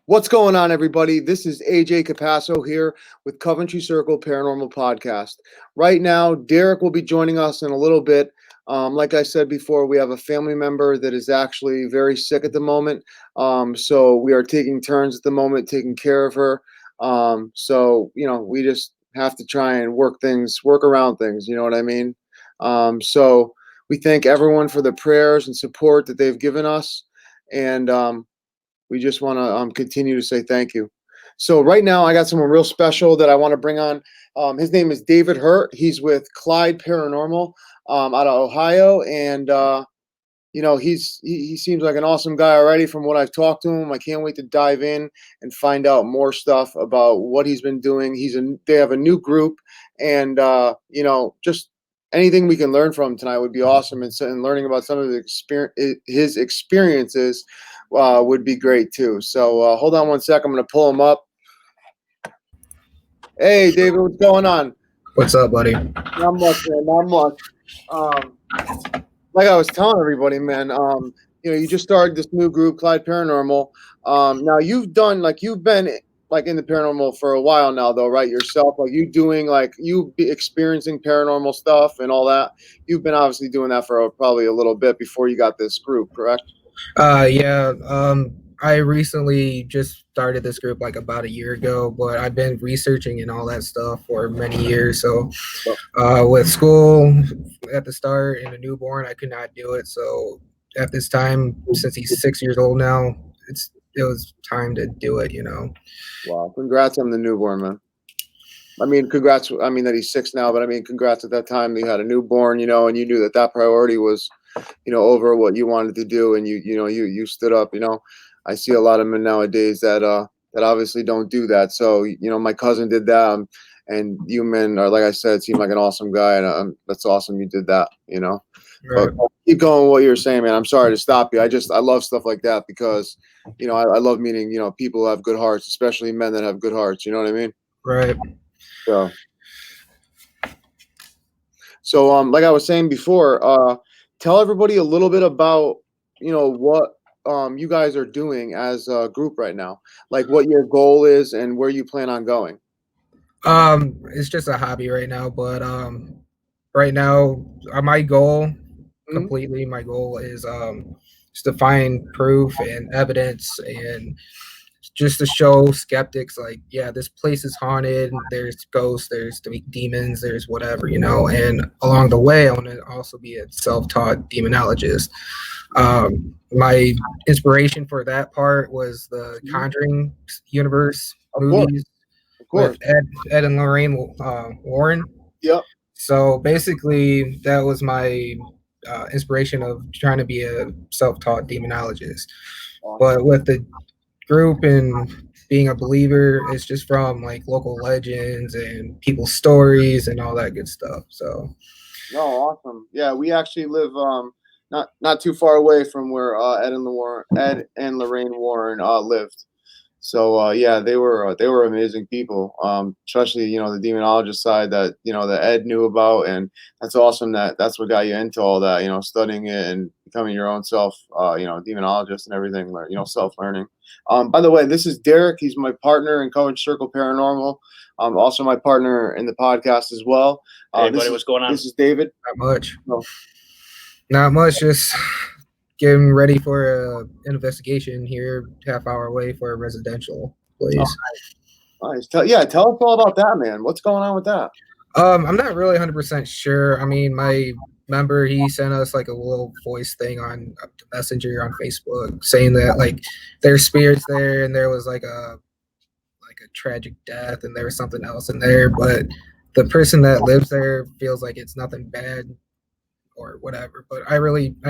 What's going on, everybody? This is AJ Capasso here with Coventry Circle Paranormal Podcast. Right now, Derek will be joining us in a little bit. Like I said before, we have a family member that is actually very sick at the moment. So we are taking turns at the moment, taking care of her. We just have to try and work around things. You know what I mean? So we thank everyone for the prayers and support that they've given us. And we just want to continue to say thank you. So right now, I got someone real special that I want to bring on. His name is David Hirt. He's with Clyde Paranormal out of Ohio, and he seems like an awesome guy already from what I've talked to him. I can't wait to dive in and find out more stuff about what he's been doing. They have a new group, and just anything we can learn from tonight would be awesome. And learning about some of his experiences would be great too. So hold on one sec. I'm going to pull him up. Hey, David, what's going on? What's up, buddy? Not much, man. Not much. Like I was telling everybody, man, you just started this new group, Clyde Paranormal. Now you've been in the paranormal for a while now, though, right? Yourself, you experiencing paranormal stuff and all that. You've been obviously doing that for probably a little bit before you got this group, correct? Yeah. I recently just started this group like about a year ago, but I've been researching and all that stuff for many years. So with school at the start and a newborn, I could not do it. So at this time, since he's 6 years old now, it was time to do it, Wow. Congrats on the newborn, man. I mean, congrats. I mean that he's 6 now, but I mean, congrats at that time that you had a newborn, and you knew that priority was, over what you wanted to do. And you stood up, I see a lot of men nowadays that obviously don't do that. So, my cousin did that. And you men are, like I said, seem like an awesome guy. And that's awesome. You did that, Right. But keep going with what you're saying, man. I'm sorry to stop you. I love stuff like that because, I love meeting, people who have good hearts, especially men that have good hearts. You know what I mean? Right. So like I was saying before, tell everybody a little bit about, what you guys are doing as a group right now, like what your goal is and where you plan on going. It's just a hobby right now, but right now, my goal completely, my goal is just to find proof and evidence and just to show skeptics like, yeah, this place is haunted, there's ghosts, there's demons, there's whatever, and along the way I want to also be a self-taught demonologist. My inspiration for that part was the Conjuring universe movies with Ed and Lorraine Warren. Yep. So basically that was my inspiration of trying to be a self-taught demonologist. Awesome. But with the group and being a believer, it's just from like local legends and people's stories and all that good stuff. So awesome. Yeah, we actually live not too far away from where Ed and Lorraine Warren lived. So yeah, they were amazing people, especially the demonologist side that that Ed knew about, and that's awesome that's what got you into all that, studying it and becoming your own self demonologist and everything, self-learning. By the way, this is Derek. He's my partner in Coventry Circle Paranormal. Also my partner in the podcast as well. Hey buddy, what's going on? This is David. Not much, just getting ready for an investigation here, half hour away for a residential place. Nice. Tell us all about that, man. What's going on with that? I'm not really 100% sure. I mean, my member, he sent us like a little voice thing on Messenger on Facebook saying that like there's spirits there and there was like a tragic death and there was something else in there, but the person that lives there feels like it's nothing bad or whatever. But I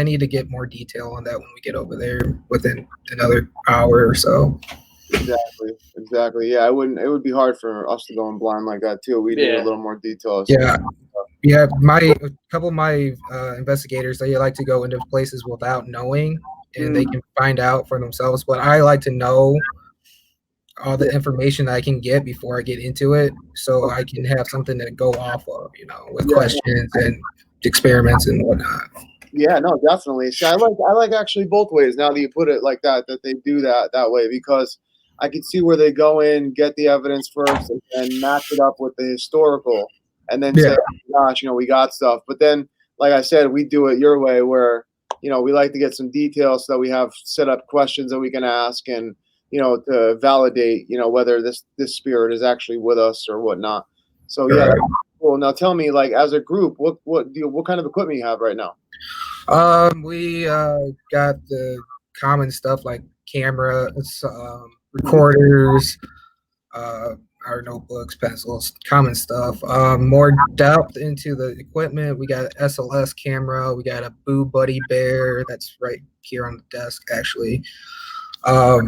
need to get more detail on that when we get over there within another hour or so. Exactly. Yeah, it would be hard for us to go in blind like that too. We need a little more detail. Yeah. A couple of my investigators, they like to go into places without knowing, and they can find out for themselves. But I like to know all the information that I can get before I get into it, so I can have something to go off of, with questions and experiments and whatnot. Yeah, no, definitely. See, I like actually both ways now that you put it like that they do that way, because I could see where they go in, get the evidence first, and match it up with the historical, and then say, Yeah. oh, gosh, we got stuff. But then, like I said, we do it your way, where we like to get some details so that we have set up questions that we can ask, and to validate, whether this spirit is actually with us or whatnot. So yeah, Right. that's cool. Now tell me, like, as a group, what kind of equipment you have right now? We got the common stuff like cameras, recorders, uh, our notebooks, pencils, common stuff. More depth into the equipment. We got an SLS camera. We got a Boo Buddy Bear that's right here on the desk, actually. Um,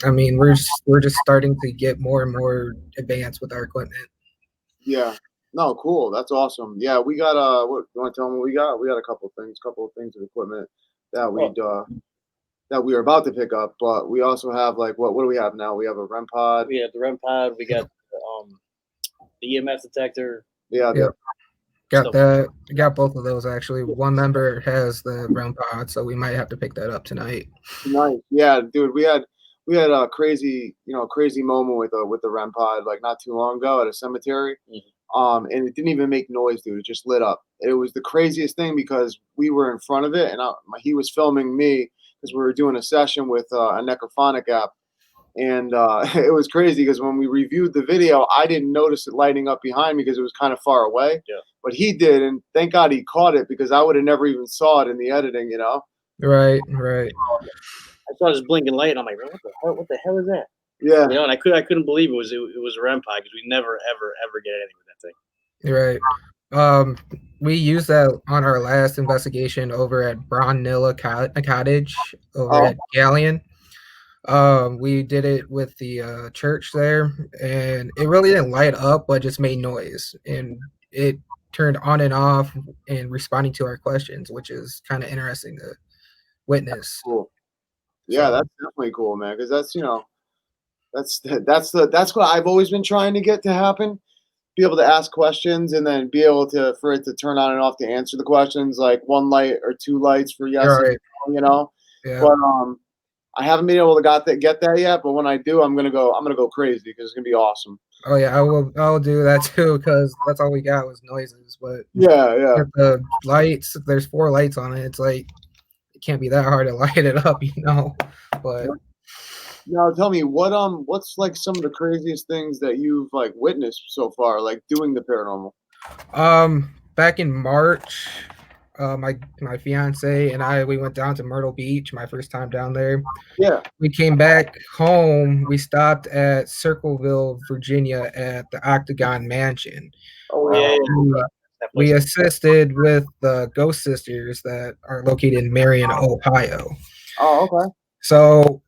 I mean, we're just starting to get more and more advanced with our equipment. Yeah. No, cool. That's awesome. Yeah, we got what you want to tell me what we got? We got a couple of things of equipment that we are about to pick up, but we also have like what do we have now? We have a REM pod. We have the REM pod. We got the EMF detector. Yeah, Yep. Got Stuff. that. Got both of those actually. One member has the REM pod, so we might have to pick that up tonight. nice. Yeah, dude, we had a crazy moment with the REM pod like not too long ago at a cemetery. And it didn't even make noise, dude. It just lit up. It was the craziest thing because we were in front of it, and he was filming me because we were doing a session with a necrophonic app, and it was crazy because when we reviewed the video, I didn't notice it lighting up behind me because it was kind of far away. Yeah. But he did, and thank God he caught it because I would have never even saw it in the editing. Right. I saw this blinking light, and I'm like, what the hell is that? Yeah. And I couldn't believe it was a REM pod because we never ever get anything with that thing. Right. We used that on our last investigation over at Brownilla Cottage over at Galleon. We did it with the church there, and it really didn't light up, but just made noise, and it turned on and off and responding to our questions, which is kind of interesting to witness. Cool. Yeah, that's definitely cool, man. Because that's what I've always been trying to get to happen. Be able to ask questions and then be able for it to turn on and off to answer the questions, like one light or two lights for yes, Right. Yeah. But I haven't been able to get that yet. But when I do, I'm gonna go crazy because it's gonna be awesome. Oh yeah, I'll do that too because that's all we got was noises. But yeah, the lights, there's 4 lights on it. It's like it can't be that hard to light it up, But now tell me what's like some of the craziest things that you've like witnessed so far, like doing the paranormal. Back in March, my fiance and we went down to Myrtle Beach, my first time down there. Yeah. We came back home. We stopped at Circleville, Virginia at the Octagon Mansion. Oh yeah. We assisted with the Ghost Sisters that are located in Marion, Ohio. Oh, okay. So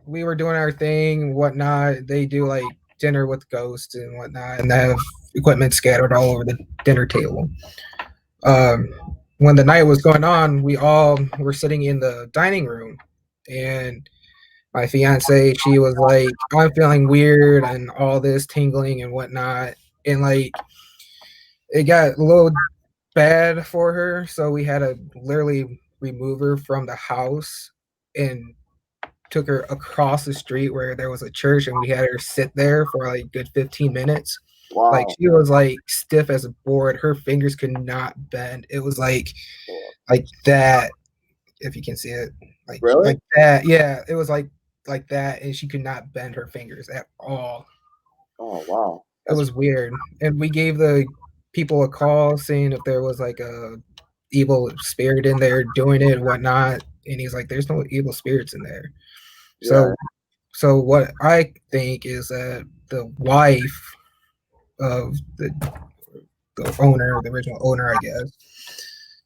we were doing our thing, whatnot. They do like dinner with ghosts and whatnot, and they have equipment scattered all over the dinner table. When the night was going on, we all were sitting in the dining room, and my fiance, she was like, I'm feeling weird and all this tingling and whatnot. And like, it got a little bad for her. So we had to literally remove her from the house and took her across the street where there was a church, and we had her sit there for like a good 15 minutes. Wow. Like she was like stiff as a board. Her fingers could not bend. It was like that, if you can see it. Like, really? Like that. Yeah, it was like that, and she could not bend her fingers at all. Oh wow. It was weird. And we gave the people a call saying if there was like a evil spirit in there doing it and whatnot. And he's like, there's no evil spirits in there. Yeah. So what I think is that the wife of the owner, the original owner, I guess,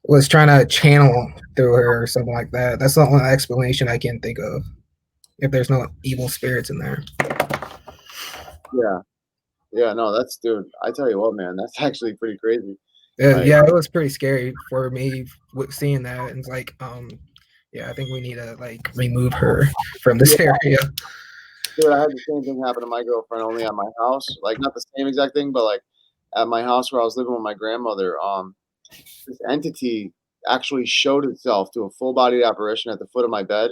was trying to channel through her or something like that. That's the only explanation I can think of. If there's no evil spirits in there. Yeah, no, dude, I tell you what, man, that's actually pretty crazy. Yeah, it was pretty scary for me seeing that. And it's like, yeah, I think we need to like remove her from this area. Dude, I had the same thing happen to my girlfriend, only at my house. Like, not the same exact thing, but like at my house where I was living with my grandmother, this entity actually showed itself to a full-bodied apparition at the foot of my bed,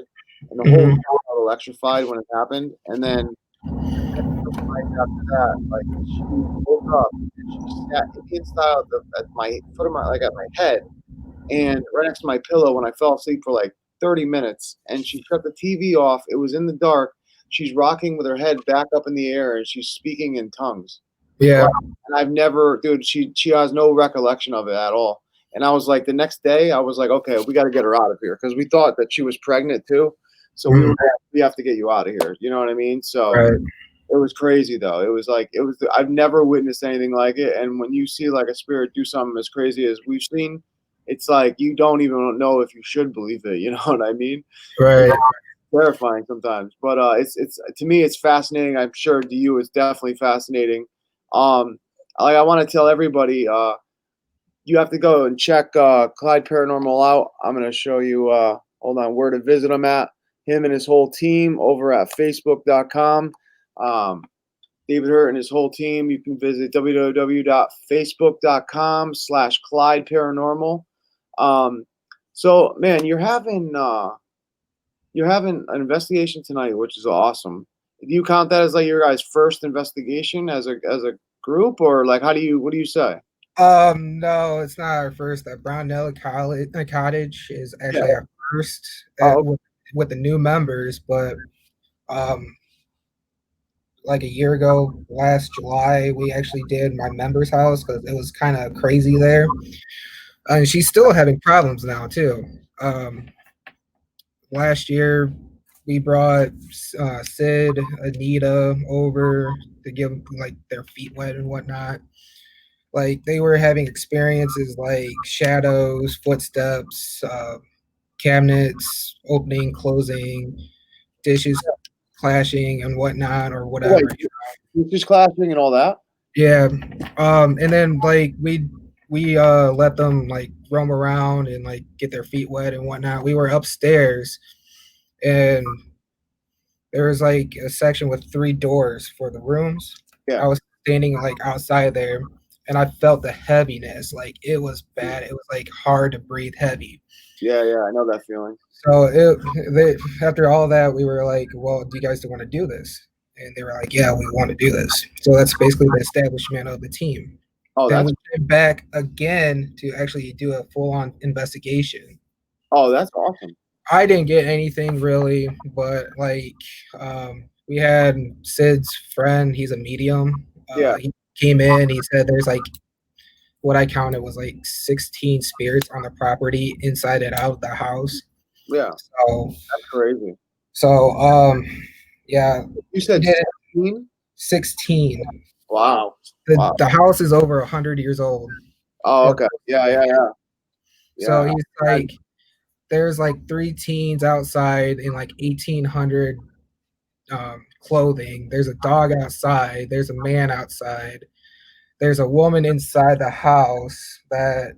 and the whole electrified when it happened, and then after that, like she woke up and she sat Indian style at my foot of my at my head, and right next to my pillow when I fell asleep for like 30 minutes, and she shut the TV off. It was in the dark. She's rocking with her head back up in the air, and she's speaking in tongues. Yeah. Like, and I've never, dude. She has no recollection of it at all. And I was like, the next day, I was like, okay, we got to get her out of here because we thought that she was pregnant too. So we have to get you out of here. You know what I mean? So. Right. It was crazy though. It was like I've never witnessed anything like it. And when you see like a spirit do something as crazy as we've seen, it's like you don't even know if you should believe it. You know what I mean? Right. Terrifying sometimes, but it's to me it's fascinating. I'm sure to you it's definitely fascinating. Like I want to tell everybody, you have to go and check Clyde Paranormal out. I'm gonna show you. Hold on, where to visit him at. Him and his whole team over at Facebook.com. David Hirt and his whole team. You can visit www.facebook.com/Clyde Paranormal. So man, you're having an investigation tonight, which is awesome. Do you count that as like your guys' first investigation as a group, or like what do you say? No, it's not our first. Brownell Cottage is actually our first with the new members, but like a year ago, last July, we actually did my member's house because it was kind of crazy there. And she's still having problems now too. Last year, we brought Sid, Anita over to give like their feet wet and whatnot. Like they were having experiences like shadows, footsteps, cabinets opening, closing, dishes clashing and whatnot or whatever. Just clashing and all that. Yeah. And then like we let them like roam around and like get their feet wet and whatnot. We were upstairs and there was like a section with 3 doors for the rooms. Yeah. I was standing like outside there and I felt the heaviness. Like it was bad. It was like hard to breathe heavy. Yeah, I know that feeling. So after all that, we were like, well, do you guys want to do this? And they were like, yeah, we want to do this. So that's basically the establishment of the team. Then we came back again to actually do a full-on investigation. Oh, that's awesome. I didn't get anything really, but like we had Sid's friend, he's a medium. He came in, he said there's like what I counted was like 16 spirits on the property inside and out the house. Yeah. So that's crazy. So yeah. You said 16? 16. Wow. The house is over 100 years old. Oh, okay. Yeah. So he's like, there's like 3 teens outside in like 1800 clothing. There's a dog outside. There's a man outside. There's a woman inside the house that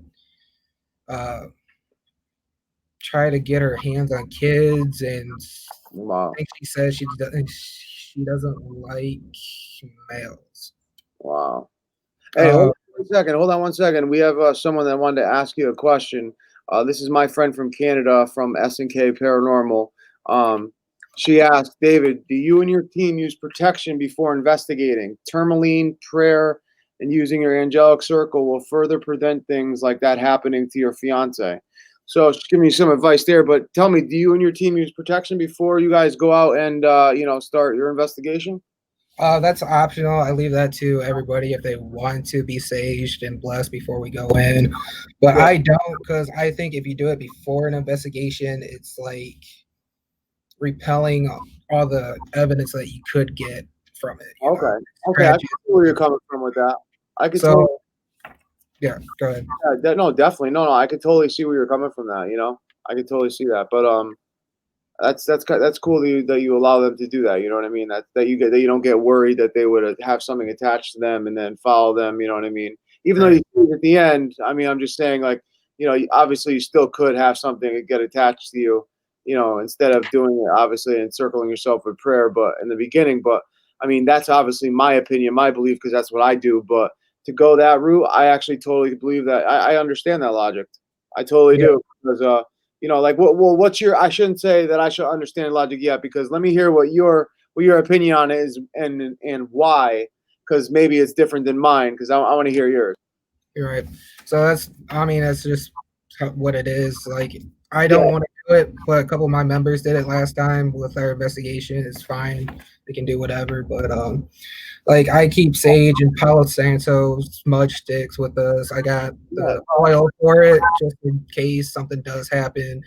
tried to get her hands on kids, and I think she says she doesn't like males. Wow. Hey, hold on one second. We have someone that wanted to ask you a question. This is my friend from Canada from S&K Paranormal. She asked, David, do you and your team use protection before investigating? Tourmaline, prayer, and using your angelic circle will further prevent things like that happening to your fiance. So she's giving me some advice there, but tell me, do you and your team use protection before you guys go out and start your investigation? That's optional. I leave that to everybody if they want to be saged and blessed before we go in. But I don't, because I think if you do it before an investigation, it's like repelling all the evidence that you could get from it. Okay. I see where you're coming from with that. Yeah, go ahead. No, definitely. No, I could totally see where you're coming from. That I could totally see that. But that's cool that you allow them to do that. You know what I mean? That you don't get worried that they would have something attached to them and then follow them. You know what I mean? Even though you see it at the end, I mean, I'm just saying, like, obviously you still could have something get attached to you. Instead of doing it obviously and encircling yourself with prayer, but in the beginning. But I mean, that's obviously my opinion, my belief, because that's what I do. But to go that route, I actually totally believe that. I understand that logic. I totally do, because you know, like what's your? I shouldn't say that I should understand logic yet, because let me hear what your opinion on it is and why, because maybe it's different than mine, because I want to hear yours. You're right. So that's just what it is. Like, I don't want to do it, but a couple of my members did it last time with our investigation. It's fine. They can do whatever. But like, I keep sage and Palo Santo smudge sticks with us. I got the oil for it just in case something does happen.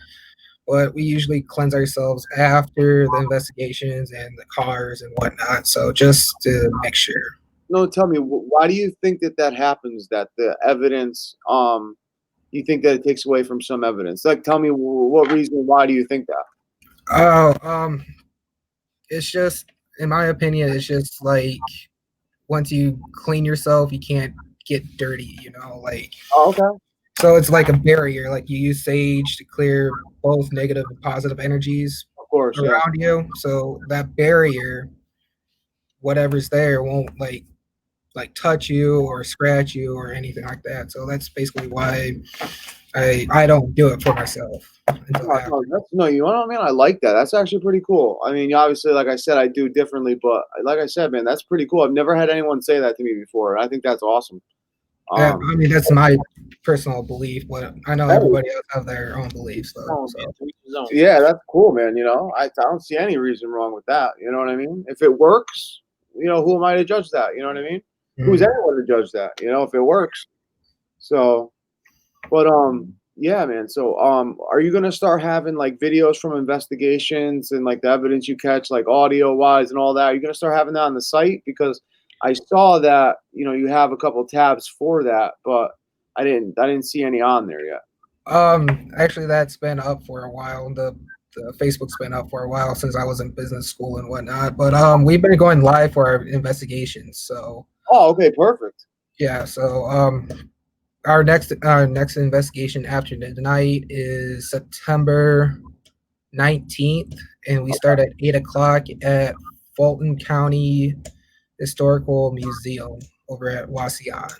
But we usually cleanse ourselves after the investigations and the cars and whatnot. So just to make sure. No, tell me, why do you think that happens? That the evidence, you think that it takes away from some evidence? Like, tell me what reason? Why do you think that? Oh, it's just, in my opinion, it's just like once you clean yourself, you can't get dirty. Like. Oh, okay. So it's like a barrier. Like, you use sage to clear both negative and positive energies of course, around you. So that barrier, whatever's there, won't like touch you or scratch you or anything like that. So that's basically why I don't do it for myself. No, you know what I mean? I like that. That's actually pretty cool. I mean, obviously, like I said, I do differently, but like I said, man, that's pretty cool. I've never had anyone say that to me before. I think that's awesome. Yeah, I mean, that's my personal belief, but I know everybody else have their own beliefs, though. So. Yeah, that's cool, man. I don't see any reason wrong with that. You know what I mean? If it works, who am I to judge that? You know what I mean? Mm-hmm. Who's anyone to judge that? If it works. So, but yeah, man. So, are you gonna start having like videos from investigations and like the evidence you catch, like audio wise and all that? Are you gonna start having that on the site? Because I saw that you have a couple tabs for that, but I didn't see any on there yet. Actually, that's been up for a while. The Facebook's been up for a while since I was in business school and whatnot. But we've been going live for our investigations. So. Oh, okay, perfect. Yeah. So our next investigation after tonight is September 19th, and we start at 8:00 at Fulton County Historical Museum over at Wauseon.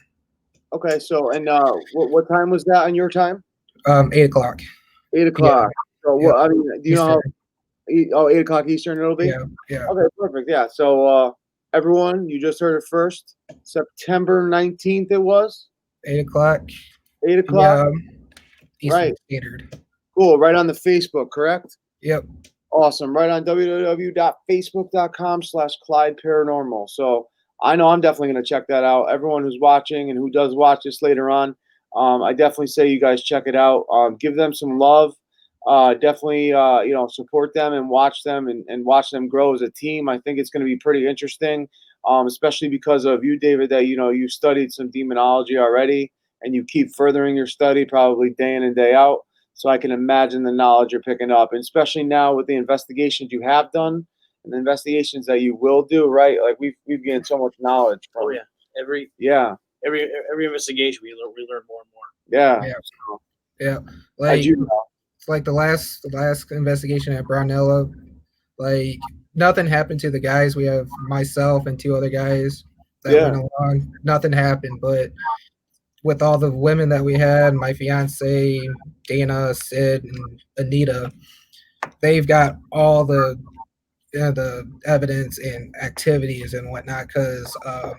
Okay, so and what time was that on your time? 8:00. 8:00. Yeah. So what? I mean, do you know how? 8:00 Eastern it'll be. Yeah. Okay, perfect. Yeah. So everyone, you just heard it first. September 19th. It was 8:00. 8:00. Eastern Standard. Cool. Right on the Facebook, correct? Yep. Awesome. Right on www.facebook.com/Clyde Paranormal. So I know I'm definitely going to check that out. Everyone who's watching and who does watch this later on, I definitely say you guys check it out. Give them some love. Definitely, support them and watch them and watch them grow as a team. I think it's going to be pretty interesting, especially because of you, David, that, you studied some demonology already and you keep furthering your study probably day in and day out. So I can imagine the knowledge you're picking up, and especially now with the investigations you have done and the investigations that you will do, right? Like we've gained so much knowledge. Oh yeah, every investigation we learn more and more. Yeah. Yeah. Like it's like the last investigation at Brownella. Like nothing happened to the guys. We have myself and two other guys that went along. Nothing happened, but with all the women that we had, my fiance, Dana, Sid, and Anita, they've got all the evidence and activities and whatnot, because the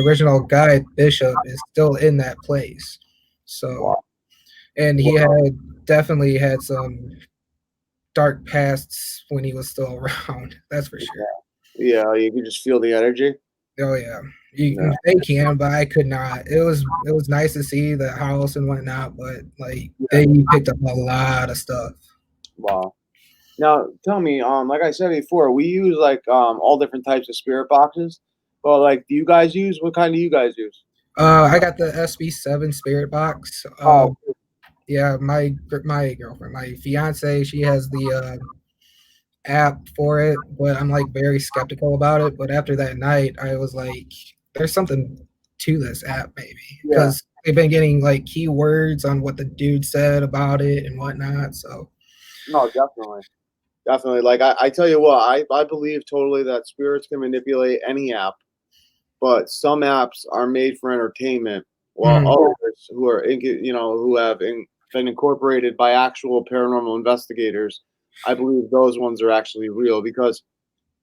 original guy, Bishop, is still in that place. So, and he definitely had some dark pasts when he was still around. That's for sure. Yeah, you can just feel the energy. Oh yeah. They can, but I could not. It was nice to see the house and whatnot, but like they picked up a lot of stuff. Wow. Now tell me, like I said before, we use like all different types of spirit boxes. But like, do you guys use, what kind do you guys use? I got the SB7 spirit box. Yeah, my girlfriend, my fiance, she has the app for it, but I'm like very skeptical about it. But after that night, I was like, there's something to this app, maybe, because they've been getting like keywords on what the dude said about it and whatnot. So no, definitely. Like I tell you what, I believe totally that spirits can manipulate any app, but some apps are made for entertainment, while others who are who have been incorporated by actual paranormal investigators, I believe those ones are actually real, because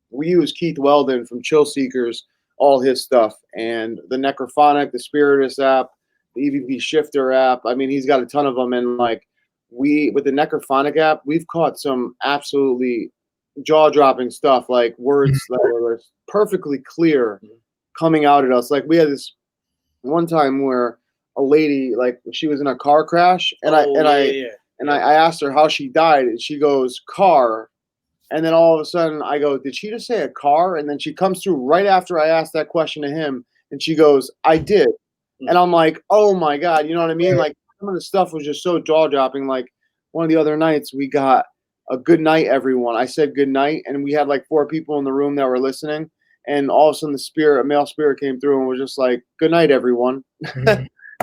we use Keith Weldon from Chill Seekers, all his stuff, and the Necrophonic, the Spiritus app, the EVP Shifter app. I mean, he's got a ton of them, and like with the Necrophonic app, we've caught some absolutely jaw-dropping stuff, like words that were perfectly clear coming out at us. Like we had this one time where a lady, like she was in a car crash, and I asked her how she died, and she goes, car. And then all of a sudden I go, did she just say a car? And then she comes through right after I asked that question to him, and she goes, I did. And I'm like, oh my God, you know what I mean? Like some of the stuff was just so jaw-dropping. Like one of the other nights we got a good night, everyone. I said good night, and we had like 4 people in the room that were listening. And all of a sudden a male spirit came through and was just like, good night, everyone.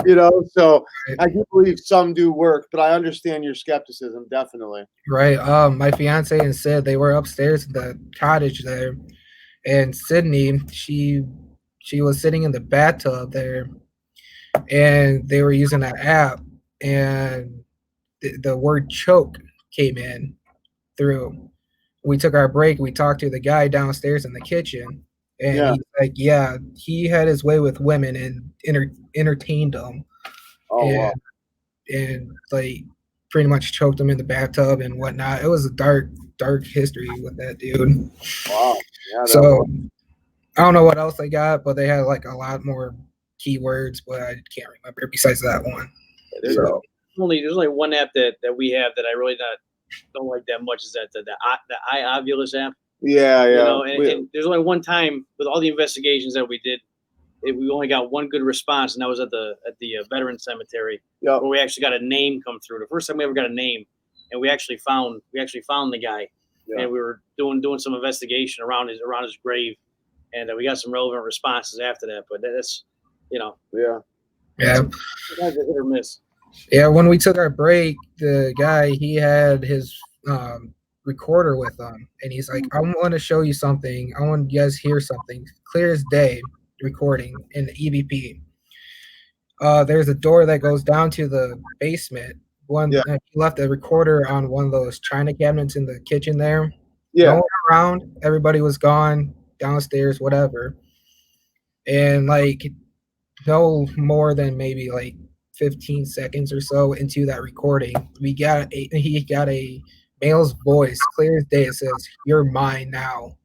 You know, so I do believe some do work, but I understand your skepticism, definitely. Right. My fiance and Sid, they were upstairs in the cottage there, and Sydney, she was sitting in the bathtub there, and they were using that app, and the word choke came in through. We took our break. We talked to the guy downstairs in the kitchen, and he's like, yeah, he had his way with women and entertained them. And like pretty much choked them in the bathtub and whatnot. It was a dark history with that dude. Wow. Yeah, so I don't know what else they got, but they had like a lot more keywords, but I can't remember besides that one. There's only one app that we have that I really don't like that much, is that the iOvilus app. Yeah, yeah. You know, and there's only one time with all the investigations that we did, we only got one good response, and that was at the veteran cemetery, where we actually got a name come through. The first time we ever got a name, and we actually found the guy, and we were doing some investigation around his grave, and we got some relevant responses after that. But that's, you know, yeah, hit or miss. Yeah, when we took our break, the guy, he had his recorder with him, and he's like, I want to show you something. I want you guys to hear something clear as day. Recording in the EVP. There's a door that goes down to the basement. He left a recorder on one of those china cabinets in the kitchen there. No one around. Everybody was gone downstairs, whatever. And like no more than maybe like 15 seconds or so into that recording, he got a male's voice, clear as day. It says, "You're mine now."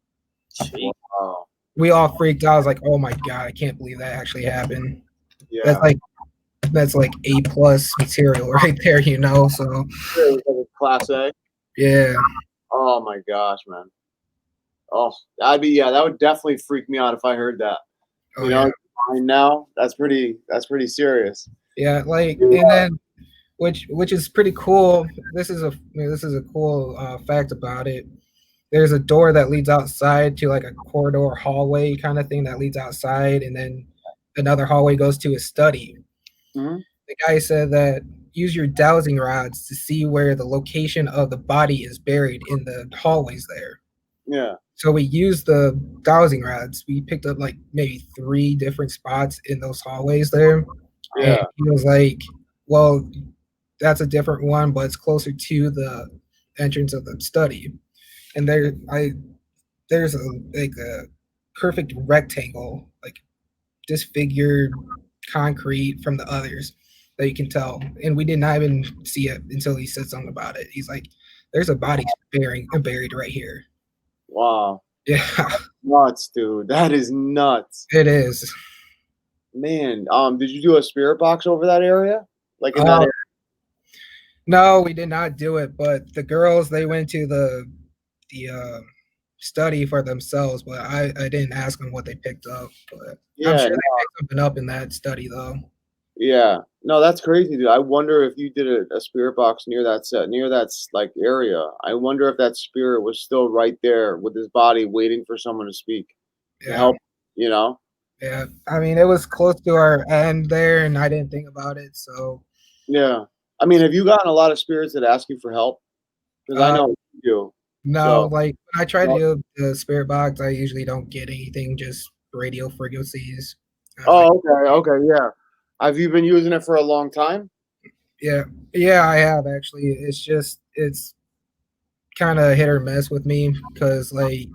Wow. We all freaked out. I was like, oh my God, I can't believe that actually happened. Yeah. That's like A+ material right there, you know. So Class A. Yeah. Oh my gosh, man. Oh, that would definitely freak me out if I heard that. You know, now that's pretty serious. Yeah, like, and then which is pretty cool. This is a cool fact about it. There's a door that leads outside to like a corridor hallway kind of thing that leads outside, and then another hallway goes to a study. Mm-hmm. The guy said that use your dowsing rods to see where the location of the body is buried in the hallways there. Yeah. So we used the dowsing rods. We picked up like maybe 3 different spots in those hallways there. Yeah. And he was like, well, that's a different one, but it's closer to the entrance of the study. And there's a perfect rectangle, like disfigured concrete from the others that you can tell. And we did not even see it until he said something about it. He's like, there's a body buried right here. Wow. Yeah. Nuts, dude. That is nuts. It is. Man, did you do a spirit box over that area? Like in that area? No, we did not do it, but the girls, they went to the study for themselves, but I didn't ask them what they picked up. But I'm sure they picked something up in that study, though. Yeah, no, that's crazy, dude. I wonder if you did a spirit box near that like area. I wonder if that spirit was still right there with his body, waiting for someone to speak to help. You know? Yeah, I mean, it was close to our end there, and I didn't think about it. So. Yeah, I mean, have you gotten a lot of spirits that ask you for help? Because I know you do. No, like when I try to do the spirit box, I usually don't get anything, just radio frequencies. Oh, okay, yeah. Have you been using it for a long time? Yeah, I have actually. It's kind of hit or miss with me because like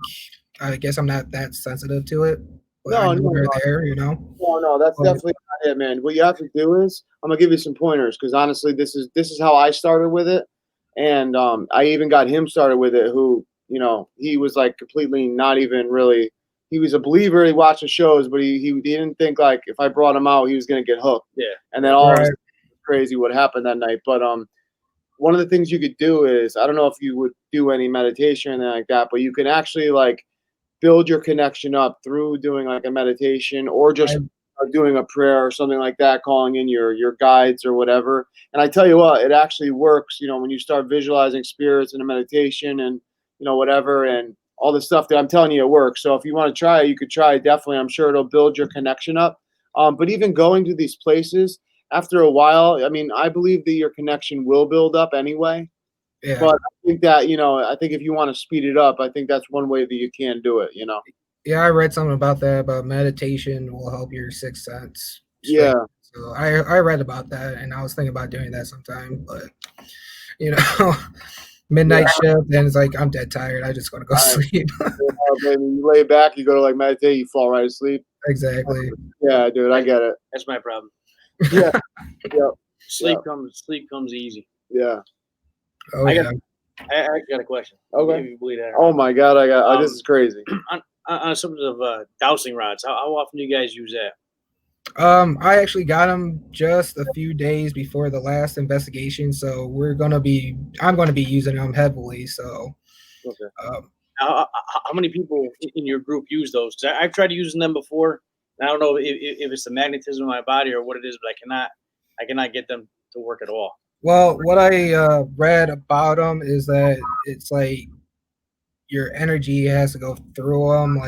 I guess I'm not that sensitive to it, but I No, know no, they're no. there, you know. No, that's But definitely not it, man. What you have to do is, I'm gonna give you some pointers because honestly, this is how I started with it, and I even got him started with it. Who, he was like completely not even really. He was a believer. He watched the shows, but he didn't think like if I brought him out, he was gonna get hooked. Yeah. And then all of a right, sudden, crazy what happened that night. But one of the things you could do is I don't know if you would do any meditation or anything like that, but you can actually like build your connection up through doing like a meditation or I just doing a prayer or something like that, calling in your guides or whatever. And I tell you what, it actually works. When you start visualizing spirits in a meditation and whatever and all the stuff that I'm telling you, it works. So if you want to try it, you could try it. Definitely, I'm sure it'll build your connection up. But even going to these places after a while, I mean, I believe that your connection will build up anyway. yeah. But I think that, I think if you want to speed it up, I think that's one way that you can do it. Yeah, I read something about that about meditation will help your sixth sense straight. Yeah. So I read about that and I was thinking about doing that sometime, but you know, Yeah. midnight shift, then it's like I'm dead tired. I just want to go I, sleep. baby, you lay back, you go to like meditate, you fall right asleep. Exactly. Yeah, dude, I get it. That's my problem. Yeah. Yeah. Sleep comes easy. Yeah. Oh I yeah. I got a question. Okay. Maybe you believe that. Oh my God, this is crazy. On subject of dowsing rods, how often do you guys use that? I actually got them just a few days before the last investigation, so I'm gonna be using them heavily. So, Okay. How many people in your group use those? 'Cause I've tried using them before. And I don't know if it's the magnetism of my body or what it is, but I cannot get them to work at all. well, what I read about them is that it's like your energy has to go through them.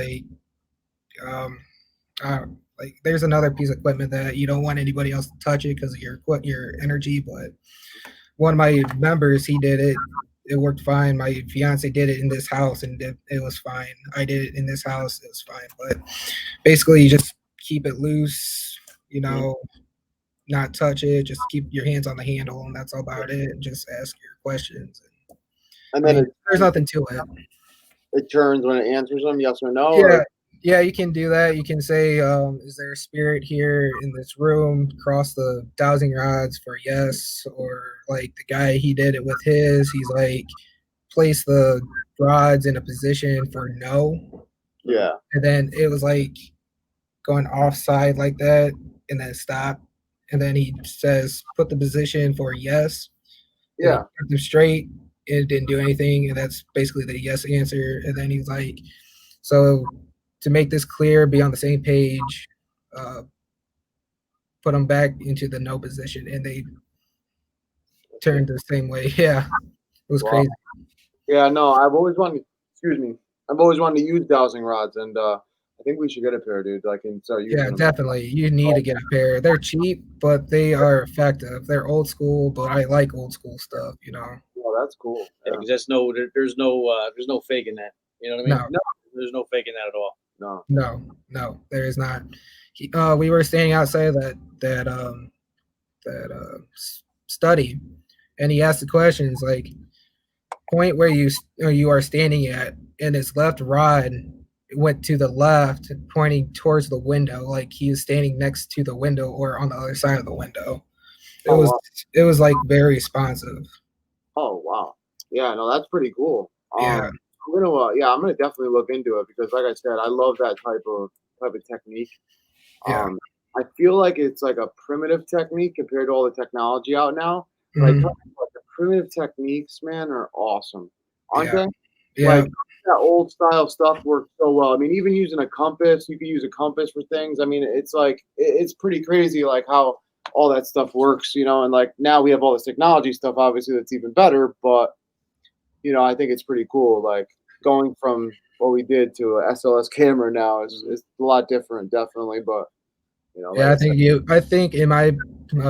Um, like there's another piece of equipment that you don't want anybody else to touch it because of your energy. But one of my members, he did it. It worked fine. My fiance did it in this house, and it was fine. I did it in this house. It was fine. But basically, you just keep it loose. Not touch it. Just keep your hands on the handle, and that's all about it. And just ask your questions. And I then mean, there's nothing to it. it turns when it answers them, yes or no. Yeah, yeah, you can do that. You can say, "Is there a spirit here in this room?" Cross the dowsing rods for yes, or like the guy he did it with his. He's like, place the rods in a position for no, Yeah. and then it was like going offside like that, and then stop, and then he says, "Put the position for yes." And he Yeah. kept them straight. It didn't do anything, and that's basically the yes answer. And then he's like, "So to make this clear, be on the same page, uh, put them back into the no position," and they turned the same way. Yeah, it was Wow. crazy. Yeah, no, I've always wanted. Excuse me. I've always wanted to use dowsing rods, and I think we should get a pair, dude. I can start using Yeah, them. definitely. You need to get a pair. They're cheap, but they are effective. They're old school, but I like old school stuff. Oh, that's cool. Yeah, because there's no faking that. You know what I mean? No, No, there's no faking that at all. No. no, there is not. We were standing outside study, and he asked the questions like, point where you are standing at, and his left rod went to the left, pointing towards the window, like he was standing next to the window or on the other side of the window. It Oh, was wow. it was like very responsive. Oh, wow. Yeah, no, that's pretty cool. Yeah, I'm gonna definitely look into it because, like I said, I love that type of technique. yeah. I feel like it's like a primitive technique compared to all the technology out now. But I tell Mhm. you what, the primitive techniques, man, are awesome, aren't Yeah, they? yeah, Like that old style stuff works so well. I mean, even using a compass, you can use a compass for things. I mean, it's like it's pretty crazy, like how all that stuff works, and like now we have all this technology stuff, obviously that's even better. But I think it's pretty cool. Like going from what we did to a SLS camera now is a lot different, definitely. But like yeah. I said, I think in my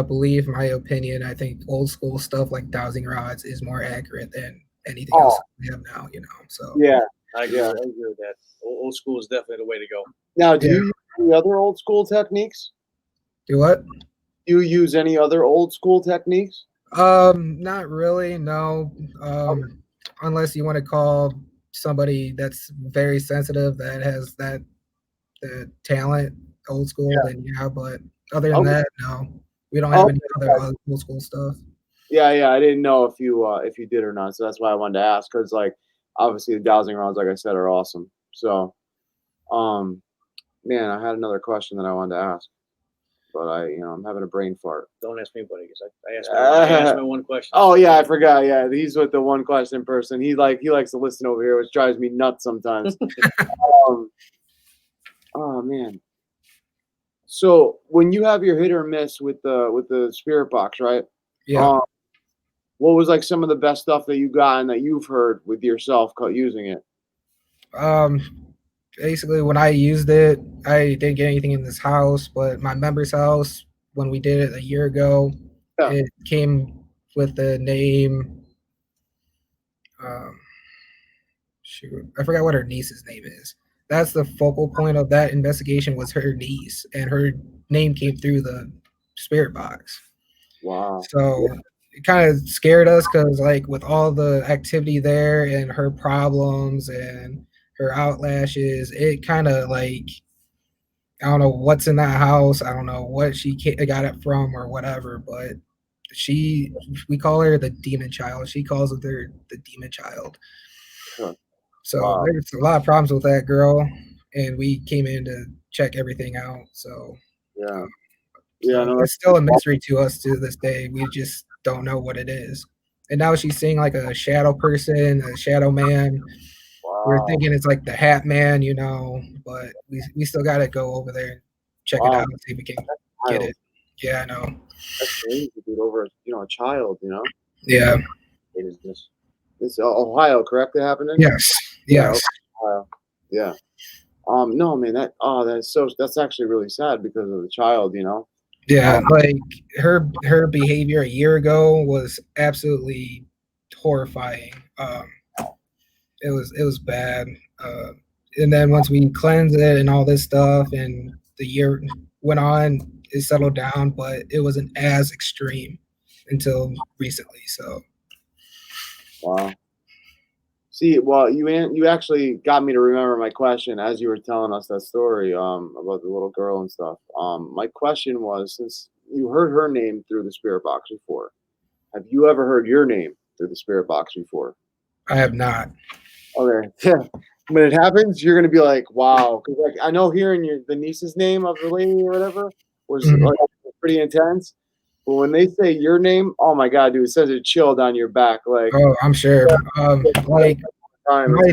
belief, my opinion, I think old school stuff like dowsing rods is more accurate than anything else oh we have now. So yeah, I yeah. agree with that. Old school is definitely the way to go. Now, do yeah. you use any other old school techniques? Do what? Do you use any other old school techniques? Not really, no. Unless you want to call somebody that's very sensitive that has the talent, old school, then yeah. But other than Okay. that, no. We don't have any Okay. other old school stuff. Yeah. I didn't know if you did or not, so that's why I wanted to ask. Because like obviously the dowsing rods, like I said, are awesome. So, um, man, I had another question that I wanted to ask, but I'm having a brain fart. Don't ask me, buddy, because I asked my one question. Oh yeah, I forgot. Yeah, he's with the one question person. He likes to listen over here, which drives me nuts sometimes. Oh man. So when you have your hit or miss with the spirit box, right? Yeah. What was like some of the best stuff that you got and that you've heard with yourself using it? Basically, when I used it, I didn't get anything in this house, but my member's house, when we did it a year ago, Yeah. it came with the name. Shoot, I forgot what her niece's name is. That's the focal point of that investigation was her niece, and her name came through the spirit box. Wow. So it kind of scared us because, like, with all the activity there and her problems and her outlashes, it kind of like I don't know what's in that house. I don't know what she got it from or whatever, but we call her the demon child. She calls it the demon child. Huh. So Wow. there's a lot of problems with that girl, and we came in to check everything out. So Yeah. Yeah. No, it's still a mystery to us to this day. We just don't know what it is. And now she's seeing like a shadow person, a shadow man. We're wow. thinking it's like the Hat Man, but we still got to go over there and check it Wow. out and see if we can get it. Yeah, I know. That's crazy, dude. Over a child, Yeah. It is this. It's Ohio, correct? It happened in? Yes. Yes. Ohio. Yeah. No, man. That's actually really sad because of the child. Yeah, like her behavior a year ago was absolutely horrifying. It was bad. And then once we cleansed it and all this stuff, and the year went on, it settled down, but it wasn't as extreme until recently. So Wow. See, well, you actually got me to remember my question as you were telling us that story about the little girl and stuff. My question was, since you heard her name through the spirit box before, have you ever heard your name through the spirit box before? I have not. Okay, yeah. When it happens, you're gonna be like, "Wow!" Because like I know hearing the niece's name of the lady or whatever was Mhm. like pretty intense. But when they say your name, oh my god, dude, it says a chill down your back. Like, Oh, I'm sure. Like time. my,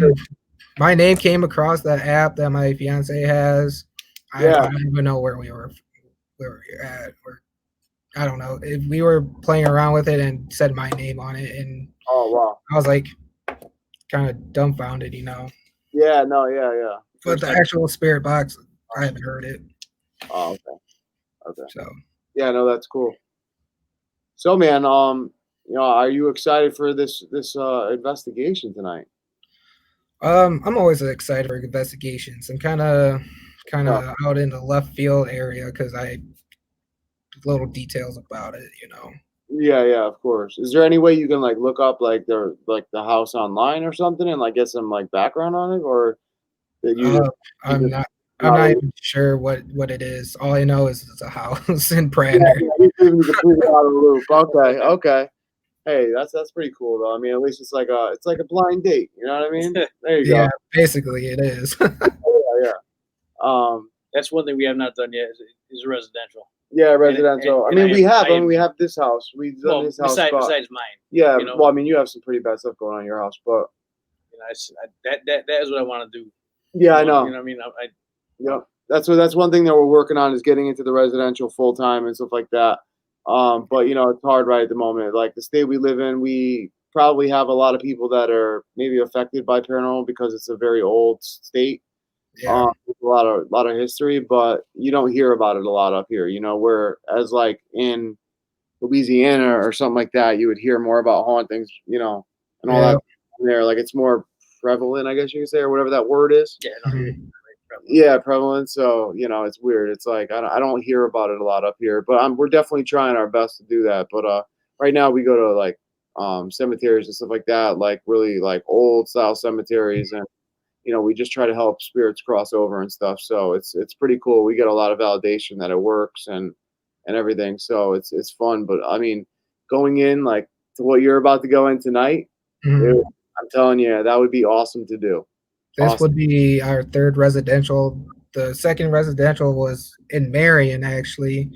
my name came across that app that my fiance has. I don't even know where we were at. I don't know. We were playing around with it and said my name on it, and Oh wow. I was like, kind of dumbfounded, Yeah. No. Yeah. But the actual spirit box, I haven't heard it. Oh, okay. So Yeah. No, that's cool. So, man, are you excited for this investigation tonight? I'm always excited for investigations. I'm kind of out in the left field area because I little details about it. Yeah, of course. Is there any way you can like look up like the house online or something and like get some like background on it, or that I'm not even sure what it is. All I know is it's a house in Brander. Yeah, you're completely out of the loop. Okay. Hey, that's pretty cool though. I mean, at least it's like a blind date. You know what I mean? There you Yeah, go. basically it is. Yeah. That's one thing we have not done yet is residential. Yeah, residential. And we have this house. We've done this house. Besides mine. Yeah. Well, I mean, you have some pretty bad stuff going on in your house, but that is what I want to do. Yeah, I know. You know what I mean? Yeah, that's one thing that we're working on is getting into the residential full time and stuff like that. But it's hard right at the moment. Like the state we live in, we probably have a lot of people that are maybe affected by paranormal because it's a very old state. Yeah. With a lot of history, but you don't hear about it a lot up here. Whereas like in Louisiana or something like that, you would hear more about hauntings, and all that there. Like it's more prevalent, I guess you could say, or whatever that word is. Yeah. Mhm. Yeah, prevalent. So it's weird. It's like I don't hear about it a lot up here, but we're definitely trying our best to do that. But right now we go to like cemeteries and stuff like that, like really like old style cemeteries, and we just try to help spirits cross over and stuff. So it's pretty cool. We get a lot of validation that it works and everything. So it's fun. But I mean, going in like to what you're about to go in tonight, I'm telling you, that would be awesome to do. This would be our third residential. The second residential was in Marion, actually,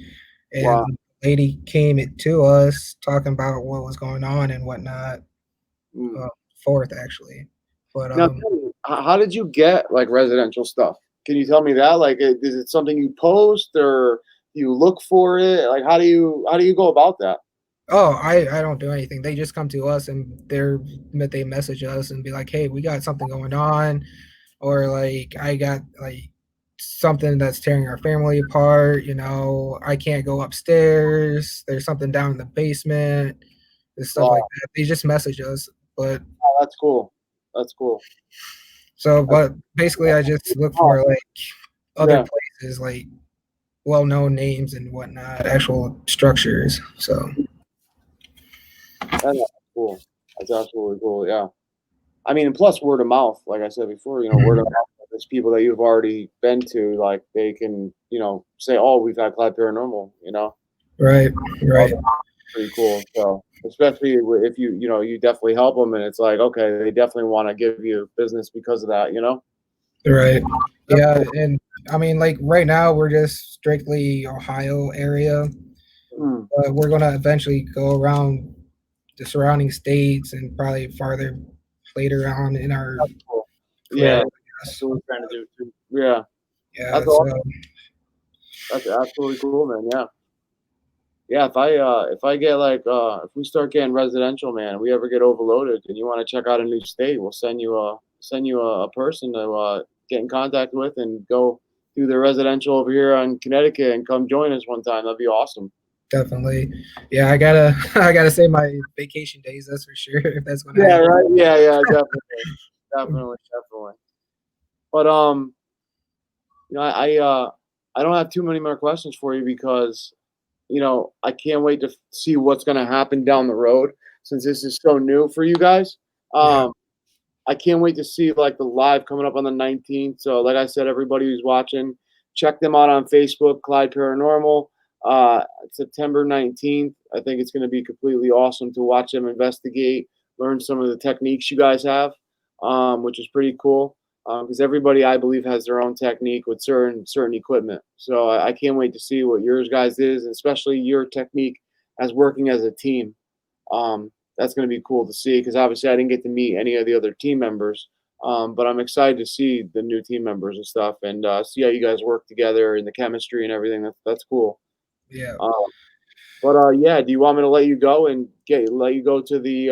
and the lady came to us talking about what was going on and whatnot. Fourth, actually. But now, how did you get like residential stuff? Can you tell me that? Like, is it something you post or you look for it? Like, how do you go about that? Oh, I don't do anything. They just come to us and they message us and be like, "Hey, we got something going on," or like, "I got like something that's tearing our family apart. I can't go upstairs. There's something down in the basement." And stuff like that. They just message us, but that's cool. That's cool. So, but basically, I just look for like other places, like well-known names and whatnot, actual structures. So that's cool. That's absolutely cool. Yeah. I mean, and plus word of mouth, like I said before, word of mouth. There's people that you've already been to, like they can, say, "Oh, we've had Clyde Paranormal," Right. Pretty cool. So, especially if you definitely help them, and it's like, okay, they definitely want to give you business because of that, Right. Yeah, and I mean, like right now, we're just strictly Ohio area. We're gonna eventually go around the surrounding states and probably farther later on in our career, that's what we're trying to do too. Yeah, that's awesome. That's absolutely cool, man. Yeah, if I get like if we start getting residential, man, we ever get overloaded and you want to check out a new state, we'll send you a person to get in contact with and go do the residential over here on Connecticut and come join us one time. That'd be awesome. Definitely. Yeah, I gotta save my vacation days, that's for sure. If that's gonna happen. Right. Yeah, definitely. But I don't have too many more questions for you because I can't wait to see what's going to happen down the road since this is so new for you guys. I can't wait to see like the live coming up on the 19th. So like I said, everybody who's watching, check them out on Facebook, Clyde Paranormal. September 19th. I think it's going to be completely awesome to watch them investigate, learn some of the techniques you guys have, which is pretty cool. Because everybody, I believe, has their own technique with certain equipment. So I can't wait to see what yours guys is, especially your technique as working as a team. That's going to be cool to see because obviously I didn't get to meet any of the other team members, but I'm excited to see the new team members and stuff and see how you guys work together and the chemistry and everything. That's cool. Yeah. But yeah, do you want me to let you go and let you go to the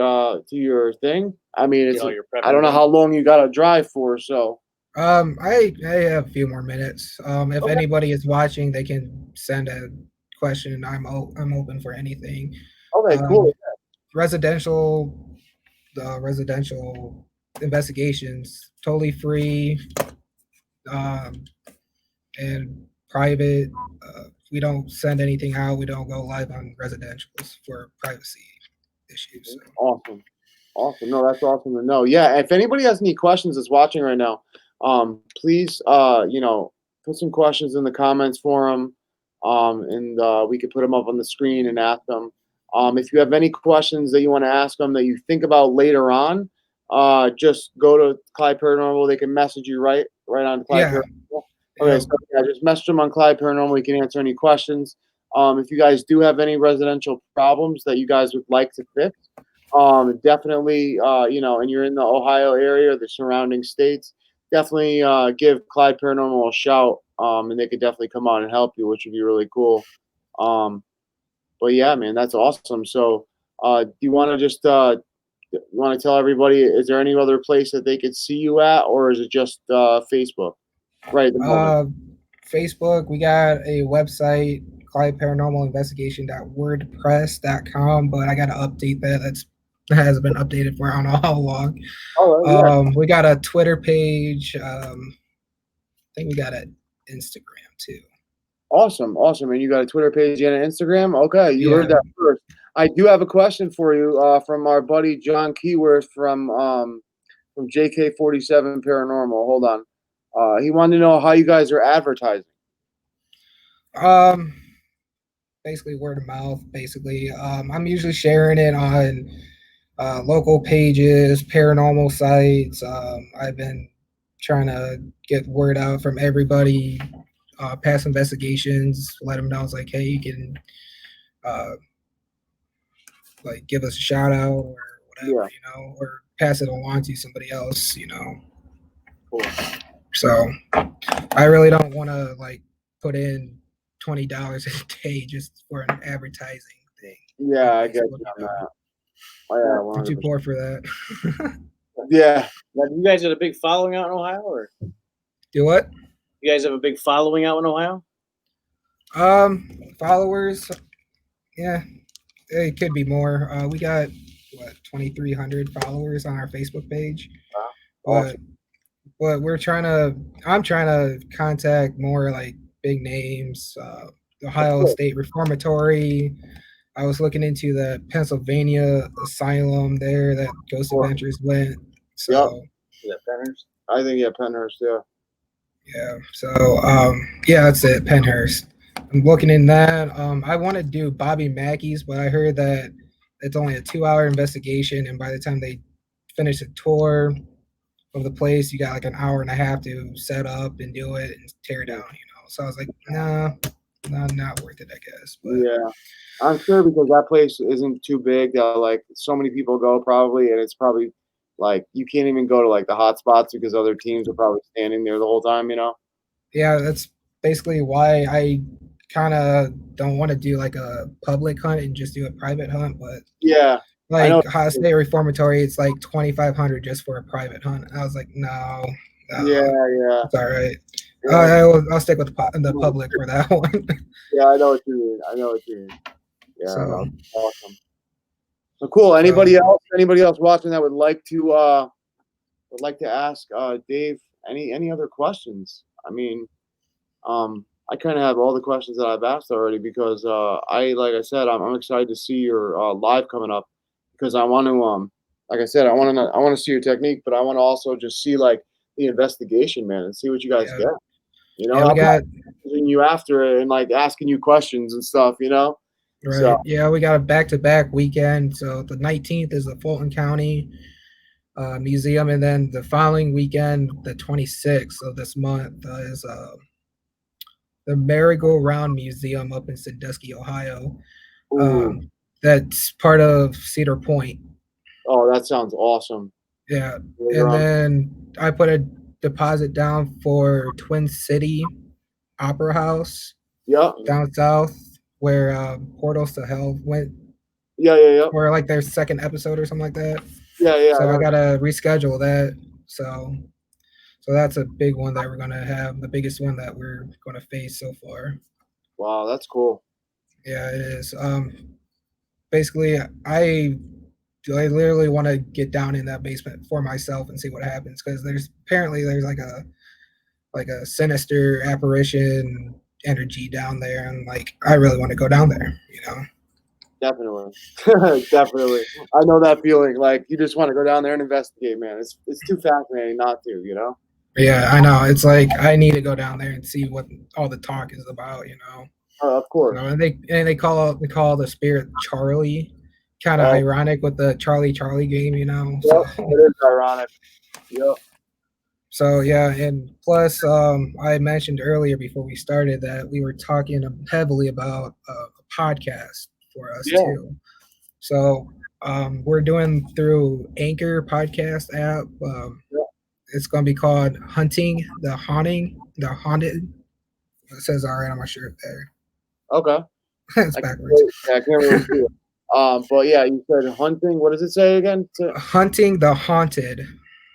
to your thing? I mean, I don't know how long you got to drive for, so. I have a few more minutes. If anybody is watching, they can send a question. I'm open for anything. Okay, cool. Residential investigations totally free, and private. We don't send anything out. We don't go live on residentials for privacy issues. So. Awesome. No, that's awesome to know. Yeah, if anybody has any questions that's watching right now, please, put some questions in the comments for them, and we could put them up on the screen and ask them. If you have any questions that you want to ask them that you think about later on, just go to Clyde Paranormal. They can message you right on Clyde Paranormal. Okay, so just message them on Clyde Paranormal. We can answer any questions. If you guys do have any residential problems that you guys would like to fix, definitely, and you're in the Ohio area, the surrounding states, definitely give Clyde Paranormal a shout, and they could definitely come on and help you, which would be really cool. But yeah, man, that's awesome. So, do you want to just tell everybody? Is there any other place that they could see you at, or is it just Facebook? Right. Facebook. We got a website, Clyde Paranormal Investigation.wordpress.com, but I got to update that. That hasn't been updated for I don't know how long. We got a Twitter page. I think we got an Instagram too. Awesome. And you got a Twitter page and an Instagram? Okay, you heard that first. I do have a question for you from our buddy John Keyworth from JK47 Paranormal. Hold on. He wanted to know how you guys are advertising. Basically word of mouth. Basically, I'm usually sharing it on local pages, paranormal sites. I've been trying to get word out from everybody, past investigations, let them know it's like, hey, you can like give us a shout out or whatever, or pass it along to somebody else, Cool. So I really don't want to like put in $20 a day just for an advertising thing. Yeah, I get that. Oh, yeah, I'm too poor for that. Yeah. Now, do you guys have a big following out in Ohio, or do what? You guys have a big following out in Ohio? Followers, yeah, it could be more. We got 2,300 followers on our Facebook page. Wow. Awesome. But I'm trying to contact more like big names, Ohio State Reformatory. I was looking into the Pennsylvania asylum there that Ghost Adventures went. So is that Penhurst? I think Penhurst, yeah. Yeah. So yeah, that's it, Penhurst. I'm looking in that. I want to do Bobby Mackey's, but I heard that it's only a 2-hour investigation, and by the time they finish the tour of the place, you got like an hour and a half to set up and do it and tear it down, So I was like, nah, not worth it, I guess. But yeah, I'm sure because that place isn't too big that like so many people go probably, and it's probably like you can't even go to like the hot spots because other teams are probably standing there the whole time, Yeah, that's basically why I kind of don't want to do like a public hunt and just do a private hunt. But yeah, like Ohio State Reformatory, it's like 2,500 just for a private hunt. I was like, no. Yeah, it's all right. Yeah. I'll stick with the public for that one. Yeah, I know what you mean. Yeah, so awesome. So cool. Anybody else watching that would like to ask Dave any other questions? I mean, I kind of have all the questions that I've asked already because like I said, I'm excited to see your live coming up because I want to like I said, I want to see your technique, but I want to also just see like the investigation, man, and see what you guys get. Yeah, we got you after it and like asking you questions and stuff, Right. So, yeah, we got a back-to-back weekend. So the 19th is the Fulton County Museum, and then the following weekend, the 26th of this month, is the Merry-Go-Round Museum up in Sandusky, Ohio. That's part of Cedar Point. Oh, that sounds awesome. Yeah, and then I put a deposit down for Twin City Opera House. Yeah. Down south, where Portals to Hell went. Yeah. Or like their second episode or something like that. Yeah. So I gotta reschedule that. So that's a big one that we're gonna have, the biggest one that we're gonna face so far. Wow, that's cool. Yeah, it is. Basically, I literally want to get down in that basement for myself and see what happens because there's like a sinister apparition energy down there, and like I really want to go down there, Definitely. Definitely. I know that feeling. Like you just want to go down there and investigate, man. It's too fascinating not to, Yeah, I know. It's like I need to go down there and see what all the talk is about, Of course. And they call the spirit Charlie. Kind of ironic with the Charlie game, So. Yep, it is ironic. Yep. So yeah, and plus I mentioned earlier before we started that we were talking heavily about a podcast for us too. So we're doing through Anchor podcast app. It's going to be called Hunting the Haunted. It says all right on my shirt there. Okay. It's backwards. I can't really see it. But yeah, you said hunting. What does it say again? Hunting the Haunted.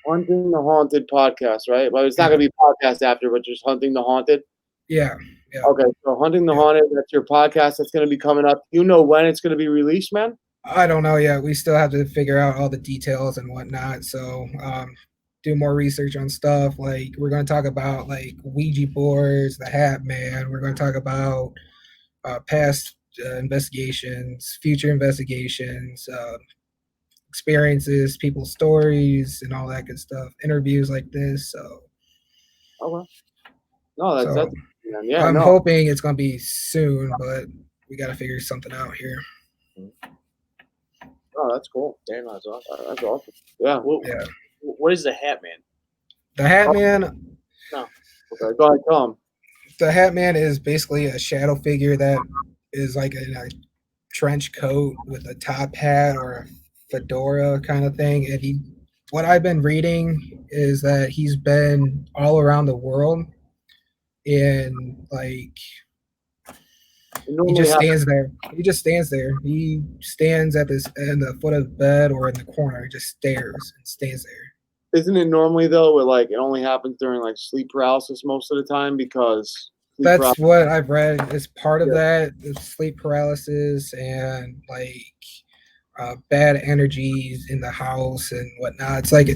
Hunting the Haunted podcast, right? But it's not going to be podcast after, but just Hunting the Haunted. Yeah. Okay, so Hunting the Haunted, that's your podcast that's going to be coming up. You know when it's going to be released, man? I don't know yet. We still have to figure out all the details and whatnot. So do more research on stuff. Like we're going to talk about like Ouija boards, the Hat Man. We're going to talk about past investigations, future investigations, experiences, people's stories, and all that good stuff. Interviews like this. So, Okay. No, that's yeah. I'm No. hoping it's gonna be soon, but we got to figure something out here. Oh, that's cool. Damn, that's awesome. That's awesome. Yeah. Yeah. What is the Hat Man? The Hat Man. No. Okay, go ahead, Tom. The Hat Man is basically a shadow figure that is like in a trench coat with a top hat or a fedora kind of thing. And what I've been reading is that he's been all around the world, and like he just stands there. He just stands there. He stands at the foot of the bed or in the corner. He just stares and stays there. Isn't it normally though, where like it only happens during like sleep paralysis most of the time because that's what I've read is part of that sleep paralysis and like bad energies in the house and whatnot. It's like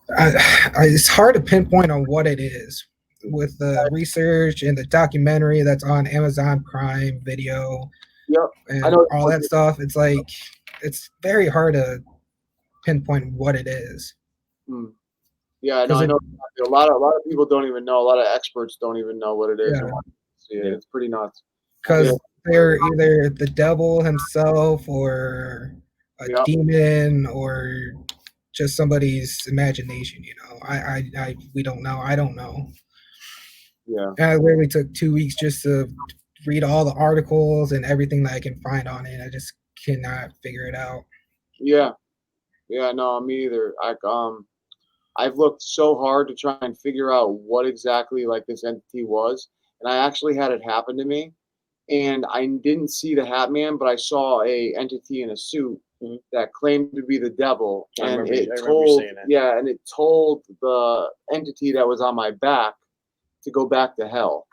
it's hard to pinpoint on what it is with the research and the documentary that's on Amazon Prime Video. Yep, and I know all that stuff. It's like it's very hard to pinpoint what it is. Yeah, no, I know a lot of people don't even know. A lot of experts don't even know what it is. Yeah. It's pretty nuts. Because they're either the devil himself or a demon or just somebody's imagination. You know, we don't know. I don't know. Yeah. And I literally took 2 weeks just to read all the articles and everything that I can find on it. I just cannot figure it out. Yeah. Yeah. No, me either. I've looked so hard to try and figure out what exactly like this entity was, and I actually had it happen to me, and I didn't see the Hat Man, but I saw a entity in a suit that claimed to be the devil, and it told the entity that was on my back to go back to hell.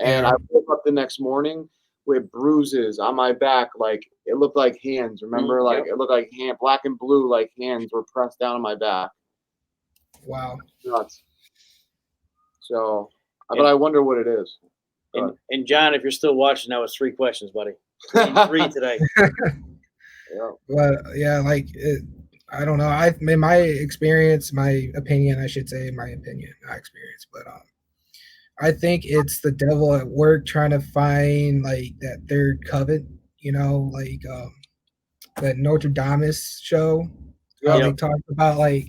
And I woke up the next morning with bruises on my back, like it looked like hands. Remember, like it looked like black and blue, like hands were pressed down on my back. Wow. Nuts. So, but I wonder what it is. And John, if you're still watching, that was 3 questions, buddy. 3 today. But yeah, like I don't know. In my experience, my opinion, I should say, my opinion, not experience, but I think it's the devil at work trying to find like that third covet. You know, like the Notre Dame show. How they talked about like.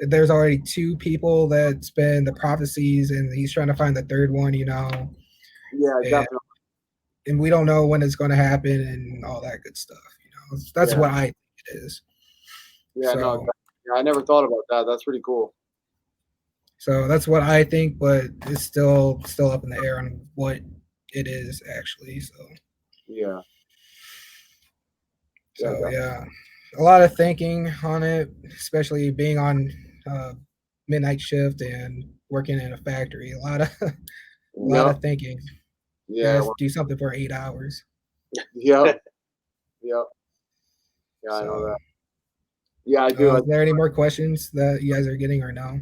There's already 2 people that's been the prophecies, and he's trying to find the third one, you know. Yeah, definitely. And we don't know when it's going to happen and all that good stuff, you know. That's what I think it is. Yeah, no, I never thought about that. That's pretty cool. So that's what I think, but it's still up in the air on what it is actually. So yeah. So yeah, a lot of thinking on it, especially being on midnight shift and working in a factory. A lot of thinking. Yeah, do something for 8 hours. Yep. Yeah, I know that. Yeah, I do. Is there any more questions that you guys are getting or no?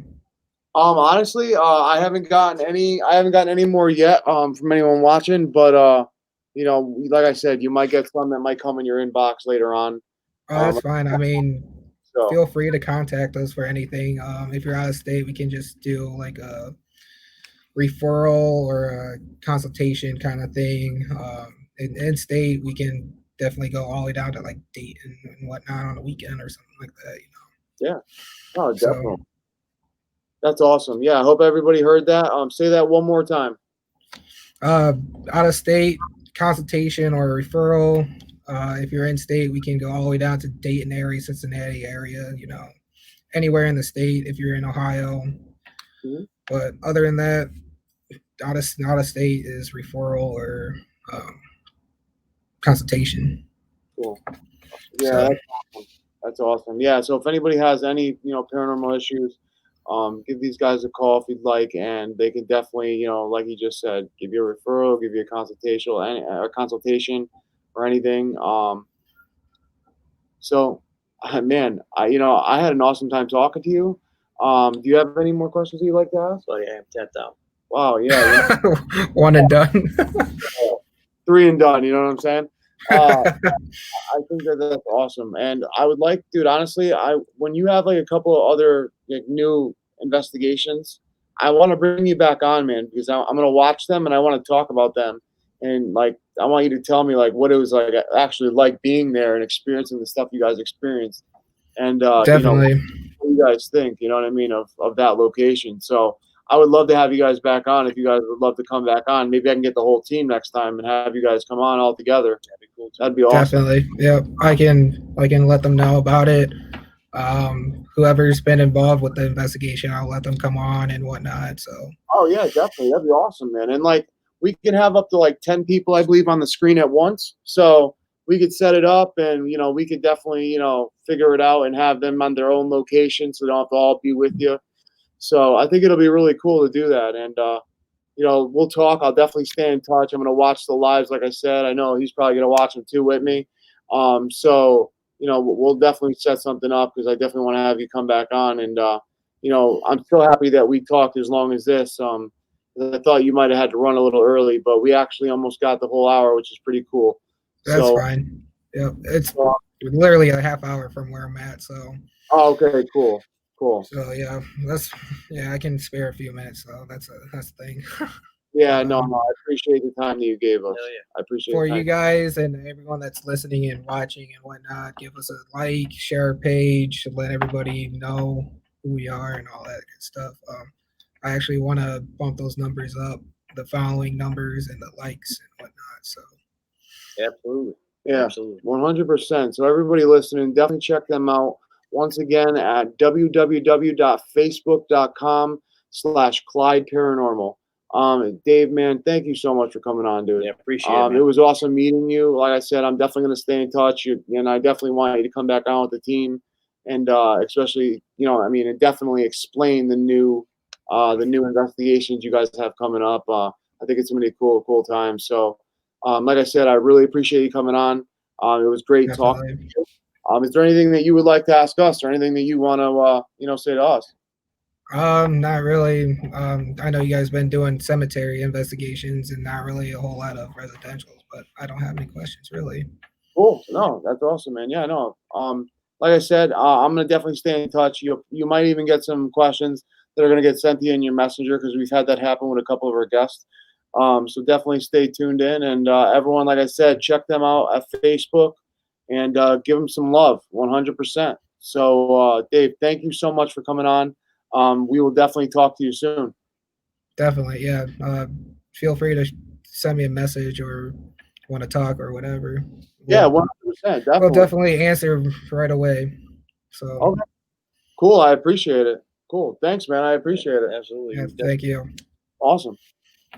Honestly, I haven't gotten any more yet from anyone watching, but you know, like I said, you might get some that might come in your inbox later on. Oh, that's fine. I mean, feel free to contact us for anything. If you're out of state, we can just do like a referral or a consultation kind of thing. In state, we can definitely go all the way down to like Dayton and whatnot on the weekend or something like that, you know. Yeah. Oh, definitely. So, that's awesome. Yeah, I hope everybody heard that. Say that one more time. Out of state consultation or referral. If you're in state, we can go all the way down to Dayton area, Cincinnati area, you know, anywhere in the state if you're in Ohio. But other than that, out of state is referral or consultation. Cool. Yeah, that's awesome. Yeah, so if anybody has any, you know, paranormal issues, give these guys a call if you'd like, and they can definitely, you know, like you just said, give you a referral, give you a consultation, or anything. So, man, I had an awesome time talking to you. Do you have any more questions you'd like to ask? Oh yeah, I'm tapped out. Wow, yeah. One and done. 3 and done. You know what I'm saying? I think that's awesome, and I would like, dude. Honestly, when you have like a couple of other like new investigations, I want to bring you back on, man, because I'm gonna watch them and I want to talk about them, and like I want you to tell me like what it was like actually like being there and experiencing the stuff you guys experienced, and Definitely. what you guys think, you know what I mean, of that location. So I would love to have you guys back on if you guys would love to come back on. Maybe I can get the whole team next time and have you guys come on all together. That'd be cool. That'd be awesome. Definitely. Yep. I can let them know about it. Whoever's been involved with the investigation, I'll let them come on and whatnot. So. Oh yeah, definitely. That'd be awesome, man. And like we can have up to like 10 people, I believe, on the screen at once. So we could set it up and we could definitely, figure it out and have them on their own location so they don't have to all be with you. So I think it'll be really cool to do that. And we'll talk. I'll definitely stay in touch. I'm gonna watch the lives, like I said. I know he's probably gonna watch them too with me. So we'll definitely set something up because I definitely want to have you come back on. And I'm so happy that we talked as long as this. I thought you might have had to run a little early, but we actually almost got the whole hour, which is pretty cool. That's fine. Yep, it's literally a half hour from where I'm at. So. Oh, okay, cool. So yeah, I can spare a few minutes. So that's the thing. Yeah, no, I appreciate the time that you gave us. Yeah. I appreciate for you guys and everyone that's listening and watching and whatnot. Give us a like, share our page, let everybody know who we are and all that good stuff. I actually want to bump those numbers up, the following numbers and the likes and whatnot. So absolutely, yeah, absolutely, 100%. So everybody listening, definitely check them out. Once again at www.facebook.com/Clyde Paranormal. Dave, man, thank you so much for coming on, dude. Yeah, appreciate it, man. It was awesome meeting you. Like I said, I'm definitely going to stay in touch, and I definitely want you to come back on with the team, and especially, and definitely explain the new investigations you guys have coming up. I think it's going to be a cool time. So, like I said, I really appreciate you coming on. It was great talking. Is there anything that you would like to ask us, or anything that you want to, say to us? Not really. I know you guys been doing cemetery investigations and not really a whole lot of residentials, but I don't have any questions really. Cool. No, that's awesome, man. Yeah, no. Like I said, I'm gonna definitely stay in touch. You might even get some questions that are gonna get sent to you in your messenger because we've had that happen with a couple of our guests. So definitely stay tuned in, and everyone, like I said, check them out at Facebook and give them some love, 100%. So, Dave, thank you so much for coming on. We will definitely talk to you soon. Definitely, yeah. Feel free to send me a message or want to talk or whatever. Yeah, 100%. Definitely. We'll definitely answer right away. So okay. Cool. I appreciate it. Cool. Thanks, man. I appreciate it. Absolutely. Yeah, thank you. Awesome.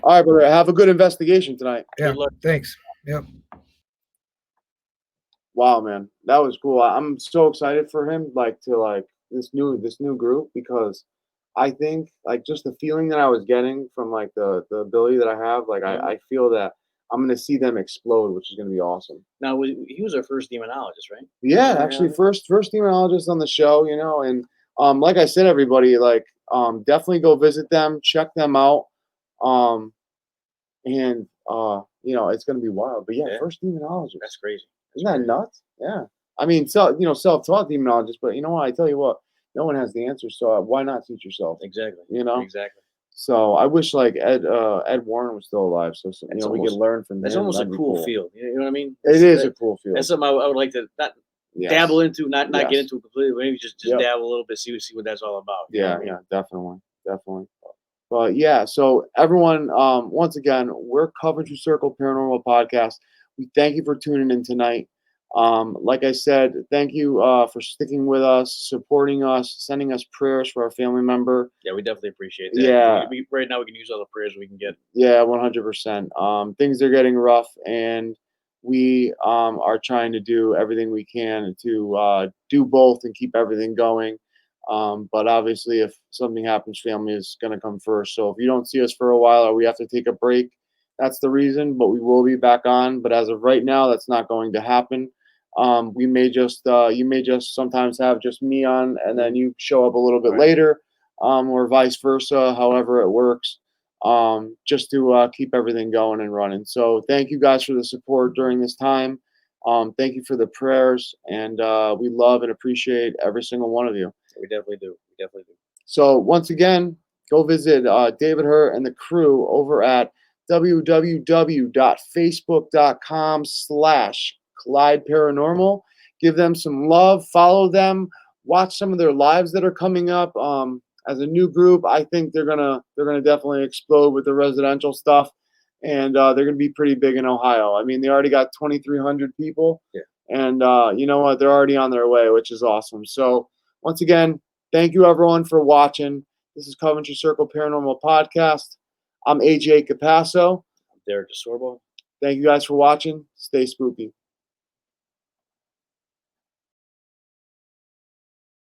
All right, brother. Have a good investigation tonight. Yeah. Thanks. Yep. Wow, man, that was cool. I'm so excited for him, to this new group, because I think just the feeling that I was getting from the ability that I have, I feel that I'm gonna see them explode, which is gonna be awesome. Now, he was our first demonologist, right? Yeah, actually, first demonologist on the show, and like I said, everybody, definitely go visit them, check them out, and it's gonna be wild. But yeah, first demonologist. That's crazy. Isn't that nuts? Yeah. I mean, self-taught demonologist, but you know what? I tell you what, no one has the answer, so why not teach yourself? Exactly. Exactly. So I wish Ed Warren was still alive, so we could learn from him. That's almost a cool field. You know what I mean? It is a cool field. That's something I would like to dabble into, not get into it completely, but maybe just dabble a little bit, see what that's all about. Yeah, yeah, definitely. But yeah, so everyone, once again, we're Coventry Circle Paranormal Podcast. We thank you for tuning in tonight. Like I said, thank you for sticking with us, supporting us, sending us prayers for our family member. Yeah, we definitely appreciate that. Yeah. Right now we can use all the prayers we can get. Yeah, 100%. Things are getting rough, and we are trying to do everything we can to do both and keep everything going. But obviously, if something happens, family is going to come first. So if you don't see us for a while or we have to take a break, that's the reason. But we will be back on. But as of right now, that's not going to happen. We may just you may just sometimes have just me on, and then you show up a little bit later, or vice versa. However it works. just to keep everything going and running. So thank you guys for the support during this time. Thank you for the prayers, and we love and appreciate every single one of you. We definitely do. We definitely do. So once again, go visit David Hirt and the crew over at www.facebook.com/Clyde Paranormal. Give them some love, follow them, watch some of their lives that are coming up. As a new group, I think they're gonna definitely explode with the residential stuff, and they're gonna be pretty big in Ohio. I mean, they already got 2,300 people, and you know what? They're already on their way, which is awesome. So once again, thank you everyone for watching. This is Coventry Circle Paranormal Podcast. I'm AJ Capasso. I'm Derek DeSorbo. Thank you guys for watching. Stay spooky.